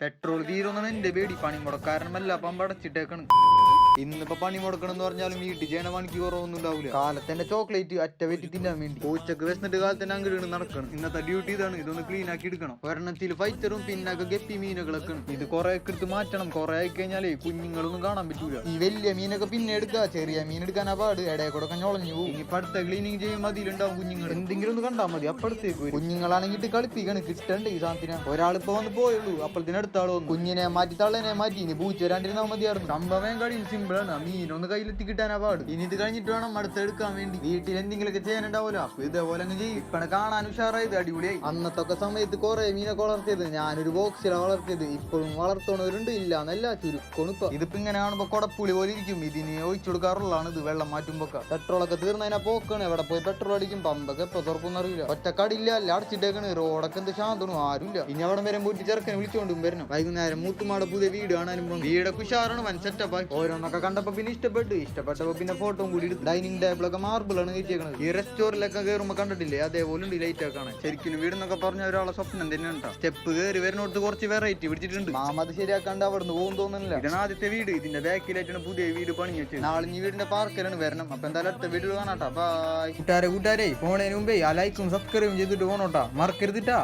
Petrol തീരുന്നാണ് എന്റെ പേടി. പണി മുടക്കാരനല്ല പമ്പടച്ചിട്ടേക്കാണ്. ഇന്നിപ്പോ പണി മുടക്കണം എന്ന് പറഞ്ഞാലും വീട്ടിൽ ചെയ്യണ പണിക്ക് കുറവൊന്നും ഉണ്ടാവില്ല. കാലത്തിന്റെ ചോക്ലേറ്റ് അറ്റ വെറ്റി തിന്നാൻ വേണ്ടി ഉച്ചക്ക് വെച്ചിട്ട് കാലത്തിന്റെ അങ്ങോട്ട് നടക്കണം. ഇന്നത്തെ ഡ്യൂട്ടി ഇതാണ്. ഇതൊന്ന് ക്ലീൻ ആക്കി എടുക്കണം. ഒരെണ്ണത്തിൽ ഫൈറ്ററും പിന്നൊക്കെ ഗപ്പി മീനുകളൊക്കെ ഇത് കുറെ എടുത്ത് മാറ്റണം. കുറെ ആയി കഴിഞ്ഞാലേ കുഞ്ഞുങ്ങളൊന്നും കാണാൻ പറ്റൂല. ഈ വലിയ മീനൊക്കെ പിന്നെ എടുക്കുക, ചെറിയ മീൻ എടുക്കാനാ പാട്. ഇടയെ കൂടെ ഞൊളഞ്ഞു പോകും. ഇനി അടുത്ത ക്ലീനിങ് ചെയ്യുമ്പോൾ അതിലുണ്ടാവും കുഞ്ഞുങ്ങൾ. എന്തെങ്കിലും ഒന്ന് കണ്ടാൽ മതി അപ്പഴത്തേക്ക് കുഞ്ഞുങ്ങളാണെങ്കിൽ കളിപ്പിക്കണം. കിട്ടണ്ട് ഈ സാധനത്തിന്. ഒരാളിപ്പോ വന്ന് പോയുള്ളൂ, അപ്പോഴത്തിന് അടുത്താളോ കുഞ്ഞിനെ മാറ്റി തള്ളനെ മാറ്റി. ഇനി പൂച്ച വരാണ്ടിരുന്നാൽ മതിയായിരുന്നു. സംഭവം കഴിയും സിമ്പിളാണ്. മീനൊന്ന് കയ്യിലെത്തി കിട്ടാനാ പാട്. ഇനി ഇത് കഴിഞ്ഞിട്ട് വേണം അടുത്ത് എടുക്കാൻ വേണ്ടി. വീട്ടിൽ എന്തെങ്കിലുമൊക്കെ ചെയ്യാനുണ്ടാവുമല്ലോ, അപ്പൊ ഇതേപോലെ അങ്ങ് ചെയ്യും. ഇപ്പഴ കാണാൻ ഉഷാറായത് അടിപൊളിയായി. അന്നത്തൊക്കെ സമയത്ത് കുറെ മീനൊക്കെ വളർത്തിയത് ഞാനൊരു ബോക്സിലാണ് വളർത്തിയത്. ഇപ്പോഴും വളർത്തണവരുണ്ട്, ഇല്ലാന്നല്ല ചുരുക്കണിപ്പോ. ഇതിപ്പോ ഇങ്ങനെ കാണുമ്പോ കൊടപ്പുളി പോലെ ഇരിക്കും. ഇതിന് ഒഴിച്ചു കൊടുക്കാറുള്ളതാണ് ഇത് വെള്ളം മാറ്റുമ്പോ. പെട്രോളൊക്കെ തീർന്നതിനാ പോക്കാണ്. എവിടെ പോയി പെട്രോൾ അടിക്കും? പമ്പൊക്കെ എപ്പോ തുറക്കും അറിയില്ല. ഒറ്റക്കടില്ല, അല്ല അടച്ചിട്ടേക്കാണ്. റോഡൊക്കെ എന്ത് ശാന്തണു, ആരുമില്ല. ഇനി അവിടെ വരെ പോയിട്ട് ചെറുക്കനെ വിളിച്ചോണ്ടും വരണം. വൈകുന്നേരം മൂത്തുമാടെ പുതിയ വീട് കാണാനും വീടൊക്കെ ഉഷാറാണ്. വൻ സെറ്റപ്പ് ആയി. ഓരോന്നൊക്കെ കണ്ടപ്പോ പിന്നെ ഇഷ്ടപ്പെട്ടപ്പോ പിന്നെ ഫോട്ടോ കൂടി എടുത്തു. ഡൈനിങ് ടേബിളൊക്കെ മാർബിളാണ് കയറ്റിയേക്കണത്. ഈ റെസ്റ്റോറന്റിലൊക്കെ കയറുമ്പോ കണ്ടിട്ടില്ലേ, അതേപോലെ ഉണ്ട് ലൈറ്റ് ഒക്കെ കാണാൻ. ശരിക്കും വീടെന്നൊക്കെ പറഞ്ഞ ഒരാളെ സ്വപ്നം തന്നെയാണ്. സ്റ്റെപ്പ് കയറി വരുന്നോടത്ത് കുറച്ച് വെറൈറ്റി പിടിച്ചിട്ടുണ്ട്. മാമത് ശരിയാക്കാണ്ട് അവിടുന്ന് പോകും തോന്നുന്നില്ല. ഇതാണ് ആദ്യത്തെ വീട്. ഇതിന്റെ ബാക്കിലായിട്ടാണ് പുതിയ വീട് പണി വെച്ചത്. നാളെ ഈ വീടിന്റെ പാർക്കിലാണ് വരണം. അപ്പൊ എന്തായാലും അടുത്ത വീട്ടിൽ കാണാട്ടാ. ബൈ കൂട്ടാരെ. പോണേന് മുമ്പേ ആ ലൈക്കും സബ്സ്ക്രൈബും ചെയ്തിട്ട് പോണോട്ടാ, മറക്കരുതിട്ടാ.